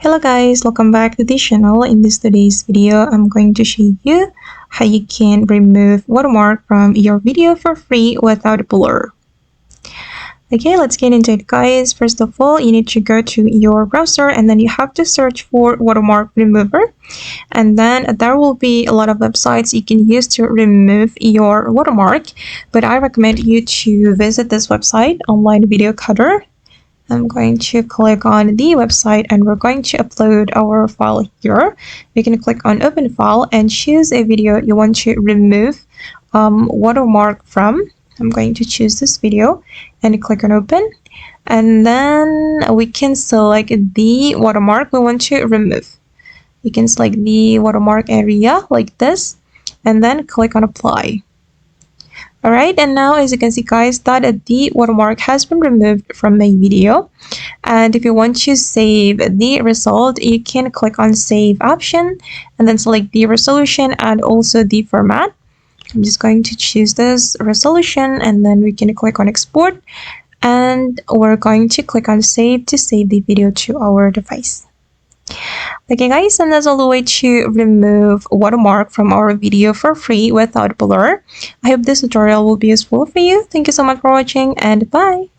Hello guys, welcome back to the channel. In today's video, I'm going to show you how you can remove watermark from your video for free without blur. Okay, let's get into it guys. First of all, you need to go to your browser and then you have to search for watermark remover. And then there will be a lot of websites you can use to remove your watermark. But I recommend you to visit this website, Online Video Cutter. I'm going to click on the website and we're going to upload our file here. You can click on open file and choose a video you want to remove watermark from. I'm going to choose this video and click on open, and then we can select the watermark we want to remove. You can select the watermark area like this and then click on apply. Alright, and now as you can see guys that the watermark has been removed from my video. And if you want to save the result, you can click on save option and then select the resolution and also the format. I'm just going to choose this resolution and then we can click on export, and we're going to click on save to save the video to our device. Okay guys, and that's all the way to remove watermark from our video for free without blur. I hope this tutorial will be useful for you. Thank you so much for watching and bye.